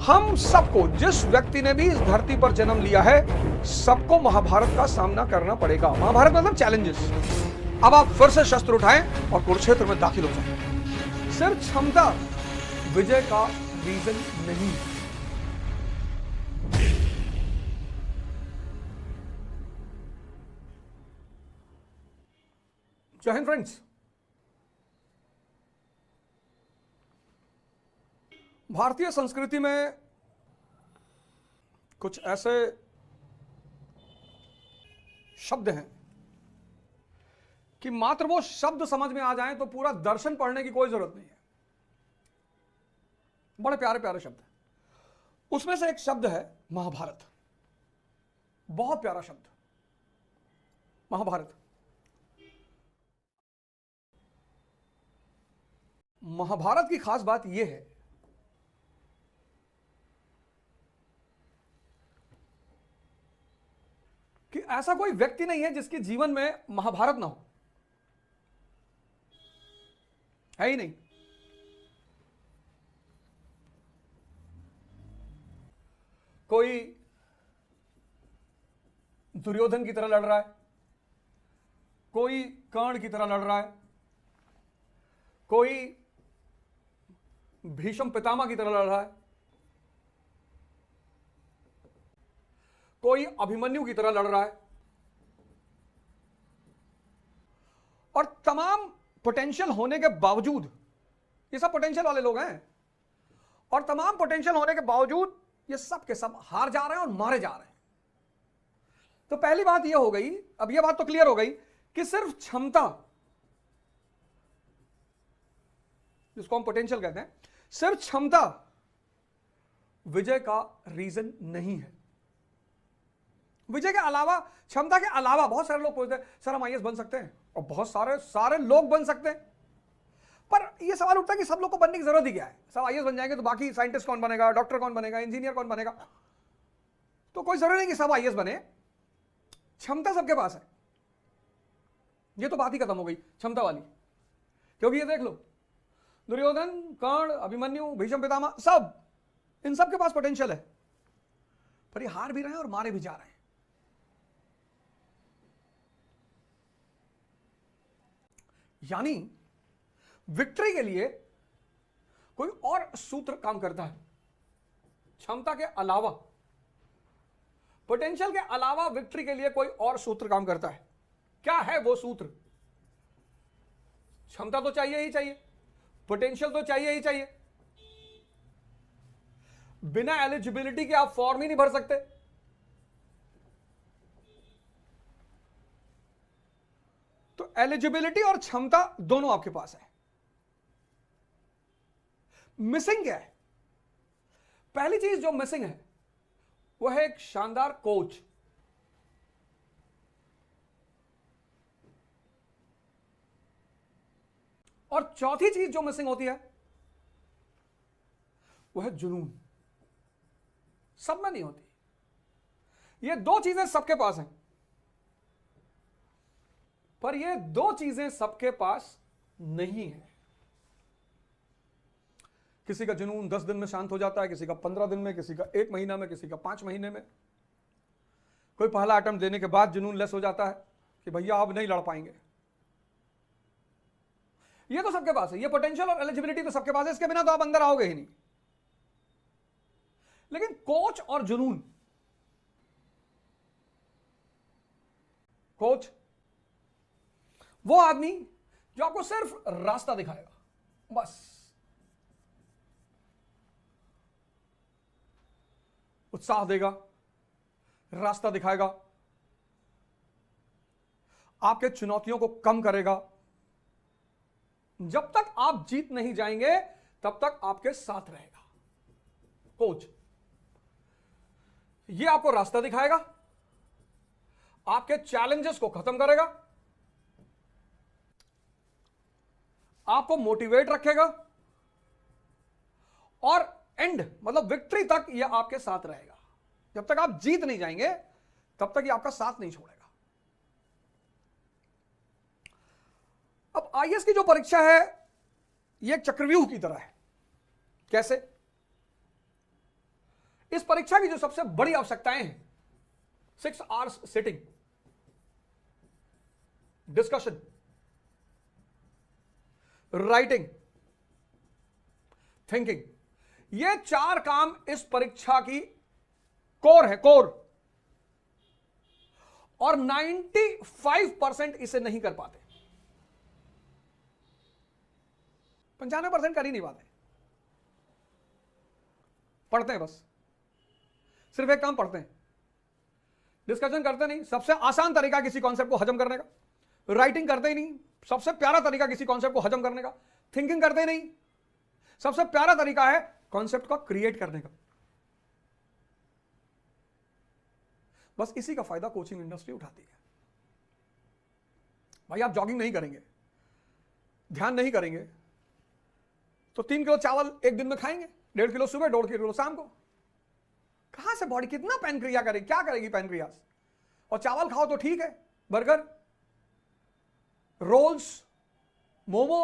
हम सबको, जिस व्यक्ति ने भी इस धरती पर जन्म लिया है, सबको महाभारत का सामना करना पड़ेगा। महाभारत मतलब चैलेंजेस। अब आप फिर से शस्त्र उठाएं और कुरुक्षेत्र में दाखिल हो जाएं। सिर्फ क्षमता विजय का रीजन नहीं। जय हिंद फ्रेंड्स। भारतीय संस्कृति में कुछ ऐसे शब्द हैं कि मात्र वो शब्द समझ में आ जाएं तो पूरा दर्शन पढ़ने की कोई जरूरत नहीं है। बड़े प्यारे प्यारे शब्द हैं। उसमें से एक शब्द है महाभारत। बहुत प्यारा शब्द, महाभारत। महाभारत की खास बात यह है कि ऐसा कोई व्यक्ति नहीं है जिसके जीवन में महाभारत ना हो। है ही नहीं। कोई दुर्योधन की तरह लड़ रहा है, कोई कर्ण की तरह लड़ रहा है, कोई भीष्म पितामह की तरह लड़ रहा है, कोई अभिमन्यु की तरह लड़ रहा है। और तमाम पोटेंशियल होने के बावजूद, ये सब पोटेंशियल वाले लोग हैं, और तमाम पोटेंशियल होने के बावजूद ये सब के सब हार जा रहे हैं और मारे जा रहे हैं। तो पहली बात ये हो गई, अब ये बात तो क्लियर हो गई कि सिर्फ क्षमता, जिसको हम पोटेंशियल कहते हैं, सिर्फ क्षमता विजय का रीजन नहीं है। विजय के अलावा, क्षमता के अलावा बहुत सारे लोग पूछते हैं सर हम आईएएस बन सकते हैं, और बहुत सारे लोग बन सकते हैं। पर यह सवाल उठता है कि सब लोग को बनने की जरूरत ही क्या है? सब आईएएस बन जाएंगे तो बाकी साइंटिस्ट कौन बनेगा, डॉक्टर कौन बनेगा, इंजीनियर कौन बनेगा? तो कोई जरूरी नहीं कि सब आईएएस बने। क्षमता सबके पास है। यह तो बात ही खत्म हो गई क्षमता वाली। क्योंकि ये देख लो, दुर्योधन, कर्ण, अभिमन्यु, भीष्म पितामह, सब, इन सब के पास पोटेंशियल है, पर ये हार भी रहे हैं और मारे भी जा रहे हैं। यानी विक्ट्री के लिए कोई और सूत्र काम करता है। क्षमता के अलावा, पोटेंशियल के अलावा विक्ट्री के लिए कोई और सूत्र काम करता है। क्या है वो सूत्र? क्षमता तो चाहिए ही चाहिए, पोटेंशियल तो चाहिए ही चाहिए। बिना एलिजिबिलिटी के आप फॉर्म ही नहीं भर सकते। तो एलिजिबिलिटी और क्षमता दोनों आपके पास है। मिसिंग क्या है? पहली चीज जो मिसिंग है वो है एक शानदार कोच। और चौथी चीज जो मिसिंग होती है वो है जुनून। सब में नहीं होती। ये दो चीजें सबके पास हैं, पर ये दो चीजें सबके पास नहीं है। किसी का जुनून 10 दिन में शांत हो जाता है, किसी का 15 दिन में, किसी का 1 महीना में, किसी का 5 महीने में। कोई पहला अटेम्प्ट देने के बाद जुनून लेस हो जाता है कि भैया अब नहीं लड़ पाएंगे। ये तो सबके पास है। ये पोटेंशियल और एलिजिबिलिटी तो सबके पास है, इसके बिना तो आप अंदर आओगे ही नहीं। लेकिन कोच और जुनून, कोच वो आदमी जो आपको सिर्फ रास्ता दिखाएगा, बस। उत्साह देगा, रास्ता दिखाएगा, आपके चुनौतियों को कम करेगा। जब तक आप जीत नहीं जाएंगे तब तक आपके साथ रहेगा कोच। ये आपको रास्ता दिखाएगा, आपके चैलेंजेस को खत्म करेगा, आपको मोटिवेट रखेगा, और एंड मतलब विक्ट्री तक यह आपके साथ रहेगा। जब तक आप जीत नहीं जाएंगे तब तक यह आपका साथ नहीं छोड़ेगा। अब आईएएस की जो परीक्षा है यह एक चक्रव्यूह की तरह है। कैसे? इस परीक्षा की जो सबसे बड़ी आवश्यकताएं हैं, 6 hours sitting, discussion, writing, thinking, ये 4 काम इस परीक्षा की कोर है, कोर। और 95% इसे नहीं कर पाते, 95% कर ही नहीं पाते। पढ़ते हैं बस, सिर्फ एक काम पढ़ते हैं, डिस्कशन करते नहीं, सबसे आसान तरीका किसी कॉन्सेप्ट को हजम करने का। राइटिंग करते ही नहीं, सबसे प्यारा तरीका किसी कॉन्सेप्ट को हजम करने का। थिंकिंग करते नहीं, सबसे प्यारा तरीका है कॉन्सेप्ट का क्रिएट करने का। बस इसी का फायदा कोचिंग इंडस्ट्री उठाती है। भाई आप जॉगिंग नहीं करेंगे, ध्यान नहीं करेंगे, तो 3 किलो चावल एक दिन में खाएंगे, 1.5 किलो सुबह, 1.5 किलो शाम को। कहां से बॉडी कितना पैनक्रिया करेगी, क्या करेगी पैनक्रियास? और चावल खाओ तो ठीक है, बर्गर, रोल्स, मोमो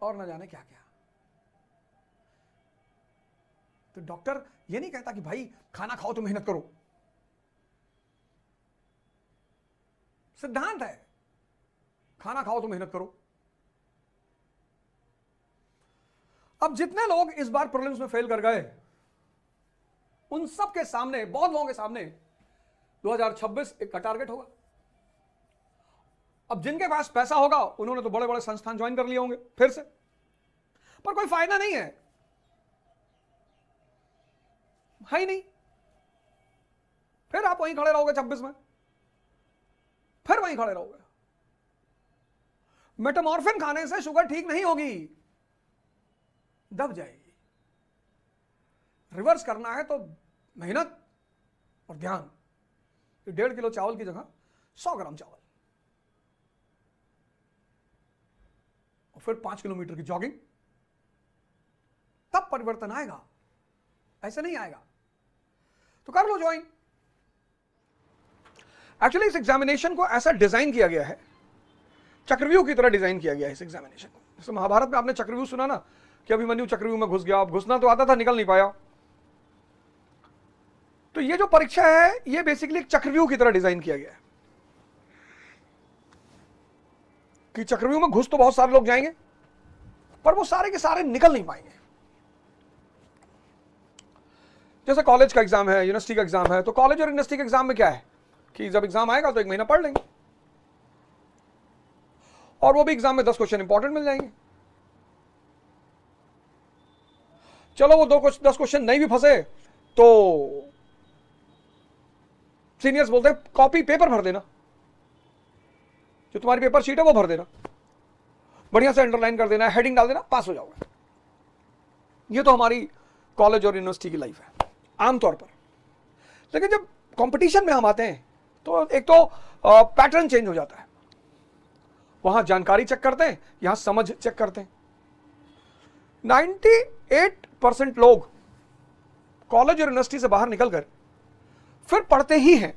और न जाने क्या क्या। तो डॉक्टर ये नहीं कहता कि भाई खाना खाओ तो मेहनत करो, सिद्धांत है खाना खाओ तो मेहनत करो। अब जितने लोग इस बार प्रीलिम्स में फेल कर गए, उन सब के सामने, बहुत लोगों के सामने 2026 एक का टारगेट होगा। अब जिनके पास पैसा होगा उन्होंने तो बड़े बड़े संस्थान ज्वाइन कर लिए होंगे फिर से, पर कोई फायदा नहीं है ही नहीं। फिर आप वहीं खड़े रहोगे 26 में, फिर वहीं खड़े रहोगे। मेटामॉर्फिन खाने से शुगर ठीक नहीं होगी, दब जाएगी। रिवर्स करना है तो मेहनत और ध्यान। 1.5 किलो चावल की जगह 100 ग्राम चावल, और फिर 5 किलोमीटर की जॉगिंग, तब परिवर्तन आएगा, ऐसे नहीं आएगा। तो कर लो ज्वाइन। एक्चुअली इस एग्जामिनेशन को ऐसा डिजाइन किया गया है, चक्रव्यूह की तरह डिजाइन किया गया है इस एग्जामिनेशन को। जैसे महाभारत में आपने चक्रव्यूह सुना ना, कि अभिमन्यु चक्रव्यूह में घुस गया, अब घुसना तो आता था, निकल नहीं पाया। तो ये जो परीक्षा है ये बेसिकली एक चक्रव्यूह की तरह डिजाइन किया गया है, कि चक्रव्यूह में घुस तो बहुत सारे लोग जाएंगे, पर वो सारे के सारे निकल नहीं पाएंगे। जैसे कॉलेज का एग्जाम है, यूनिवर्सिटी का एग्जाम है, तो कॉलेज और यूनिवर्सिटी के एग्जाम में क्या है कि जब एग्जाम आएगा तो 1 महीना पढ़ लेंगे, और वो भी एग्जाम में 10 क्वेश्चन इंपॉर्टेंट मिल जाएंगे। चलो वो 10 क्वेश्चन नहीं भी फंसे तो सीनियर्स बोलते हैं कॉपी पेपर भर देना, जो तुम्हारी पेपर शीट है वो भर देना, बढ़िया से अंडरलाइन कर देना, हेडिंग डाल देना, पास हो जाओगे। ये तो हमारी कॉलेज और यूनिवर्सिटी की लाइफ है आमतौर पर। लेकिन जब कंपटीशन में हम आते हैं तो एक तो पैटर्न चेंज हो जाता है। वहां जानकारी चेक करते हैं, यहां समझ चेक करते हैं। 98% लोग कॉलेज और यूनिवर्सिटी से बाहर निकलकर फिर पढ़ते ही हैं।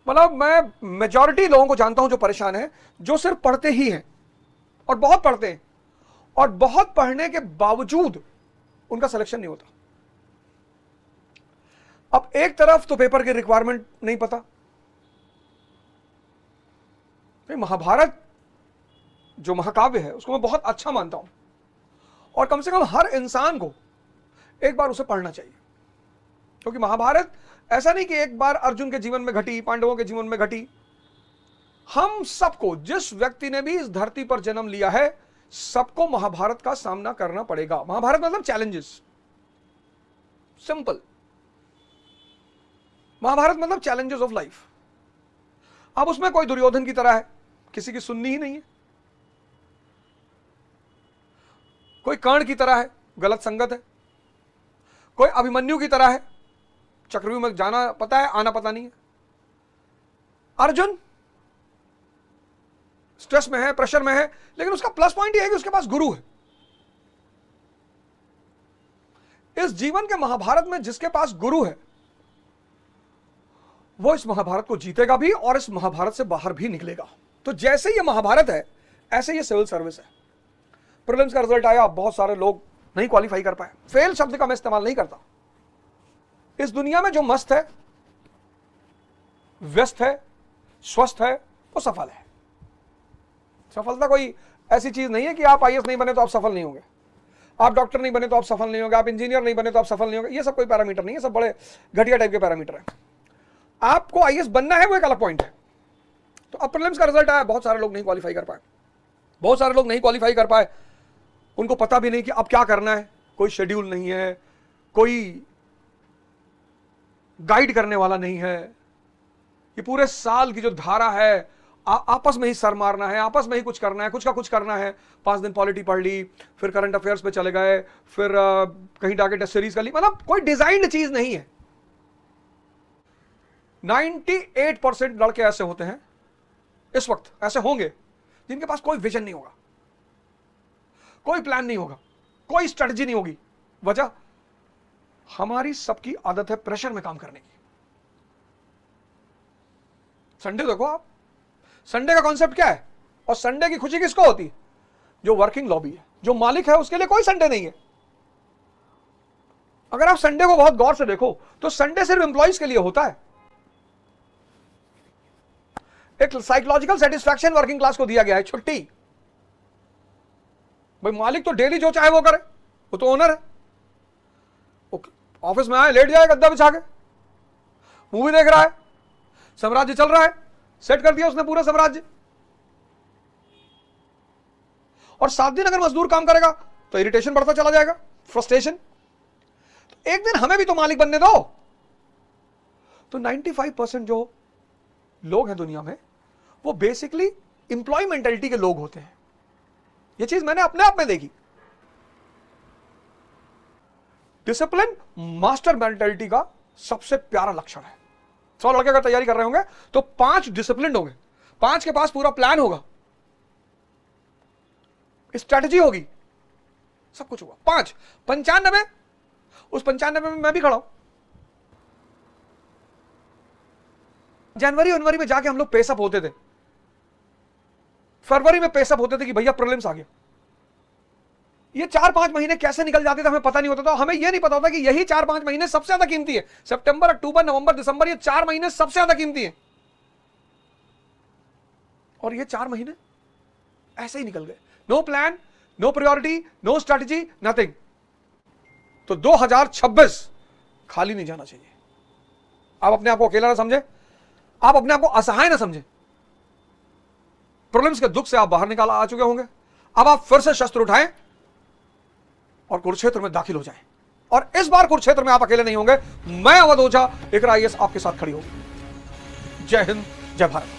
मतलब मैं मेजॉरिटी लोगों को जानता हूं जो परेशान है, जो सिर्फ पढ़ते ही हैं और बहुत पढ़ते हैं, और बहुत पढ़ने के बावजूद उनका सिलेक्शन नहीं होता। अब एक तरफ तो पेपर की रिक्वायरमेंट नहीं पता, महाभारत जो महाकाव्य है उसको मैं बहुत अच्छा मानता हूं, और कम से कम हर इंसान को एक बार उसे पढ़ना चाहिए, क्योंकि महाभारत ऐसा नहीं कि एक बार अर्जुन के जीवन में घटी, पांडवों के जीवन में घटी। हम सबको, जिस व्यक्ति ने भी इस धरती पर जन्म लिया है, सबको महाभारत का सामना करना पड़ेगा। महाभारत मतलब चैलेंजेस, सिंपल। महाभारत मतलब चैलेंजेस ऑफ लाइफ। अब उसमें कोई दुर्योधन की तरह है, किसी की सुननी ही नहीं है, कोई कर्ण की तरह है, गलत संगत है, कोई अभिमन्यु की तरह है, चक्रव्यूह में जाना पता है, आना पता नहीं है। अर्जुन स्ट्रेस में है, प्रेशर में है, लेकिन उसका प्लस पॉइंट यह है कि उसके पास गुरु है। इस जीवन के महाभारत में जिसके पास गुरु है, वो इस महाभारत को जीतेगा भी और इस महाभारत से बाहर भी निकलेगा। तो जैसे ये महाभारत है, ऐसे ये सिविल सर्विस है। प्रीलिम्स का रिजल्ट आया, बहुत सारे लोग नहीं क्वालिफाई कर पाए। फेल शब्द का मैं इस्तेमाल नहीं करता। इस दुनिया में जो मस्त है, व्यस्त है, स्वस्थ है, वो सफल है। सफलता कोई ऐसी चीज नहीं है कि आप आईएएस नहीं बने तो आप सफल नहीं होंगे, आप डॉक्टर नहीं बने तो आप सफल नहीं होंगे, आप इंजीनियर नहीं बने तो आप सफल नहीं होंगे। ये सब कोई पैरामीटर नहीं है, सब बड़े घटिया टाइप के पैरामीटर है। आपको आईएएस बनना है, वो एक अलग पॉइंट है। तो अब प्रीलिम्स का रिजल्ट आया, बहुत सारे लोग नहीं क्वालिफाई कर पाए, बहुत सारे लोग नहीं क्वालिफाई कर पाए। उनको पता भी नहीं कि अब क्या करना है, कोई शेड्यूल नहीं है, कोई गाइड करने वाला नहीं है। ये पूरे साल की जो धारा है, आपस में ही सर मारना है, आपस में ही कुछ करना है, कुछ का कुछ करना है। 5 दिन पॉलिटी पढ़ ली, फिर करंट अफेयर्स पे चले गए, फिर कहीं जाके टेस्ट सीरीज कर ली। मतलब कोई डिजाइन्ड चीज नहीं है। 98% लड़के ऐसे होते हैं इस वक्त, ऐसे होंगे जिनके पास कोई विजन नहीं होगा, कोई प्लान नहीं होगा, कोई स्ट्रेटजी नहीं होगी। वजह, हमारी सबकी आदत है प्रेशर में काम करने की। संडे देखो आप, संडे का कॉन्सेप्ट क्या है, और संडे की खुशी किसको होती है? जो वर्किंग लॉबी है, जो मालिक है, उसके लिए कोई संडे नहीं है। अगर आप संडे को बहुत गौर से देखो तो संडे सिर्फ एम्प्लॉइज के लिए होता है। एक साइकोलॉजिकल सेटिस्फैक्शन वर्किंग क्लास को दिया गया है, छुट्टी। भाई मालिक तो डेली जो चाहे वो करे, वो तो ओनर है। ऑफिस में आए, लेट जाए गद्दा बिछा के, मूवी देख रहा है, साम्राज्य चल रहा है, सेट कर दिया उसने पूरा साम्राज्य। और 7 दिन अगर मजदूर काम करेगा तो इरिटेशन बढ़ता चला जाएगा, फ्रस्ट्रेशन। तो एक दिन हमें भी तो मालिक बनने दो। तो 95% जो लोग हैं दुनिया में, वो बेसिकली इंप्लॉय मेंटेलिटी के लोग होते हैं। ये चीज मैंने अपने आप में देखी। डिसिप्लिन मास्टर मेंटेलिटी का सबसे प्यारा लक्षण है। 100 लड़के अगर तैयारी कर रहे होंगे तो 5 डिसिप्लिन होंगे, 5 के पास पूरा प्लान होगा, स्ट्रेटजी होगी, सब कुछ होगा। 5, 95, उस 95 में मैं भी खड़ा हूं। जनवरी में जाके हम लोग पेसअप होते थे, फरवरी में पेसअप होते थे कि भैया प्रीलिम्स आ गया। ये 4-5 महीने कैसे निकल जाते थे हमें पता नहीं होता था। हमें यह नहीं पता होता कि यही 4-5 महीने सबसे ज्यादा कीमती है। सितंबर, अक्टूबर, नवंबर, दिसंबर, ये 4 महीने सबसे ज्यादा कीमती है। और ये 4 महीने ऐसे ही निकल गए। No plan, no priority, no strategy, nothing. तो 2026 खाली नहीं जाना चाहिए। आप अपने आप को अकेला ना समझे, आप अपने आप को असहाय ना समझे। प्रीलिम्स के दुख से आप बाहर निकाल आ चुके होंगे। अब आप फिर से शस्त्र उठाएं और कुरुक्षेत्र में दाखिल हो जाएं। और इस बार कुरुक्षेत्र में आप अकेले नहीं होंगे। मैं अवध ओझा, इकरा आईएएस आपके साथ खड़ी होगी। जय हिंद, जय भारत।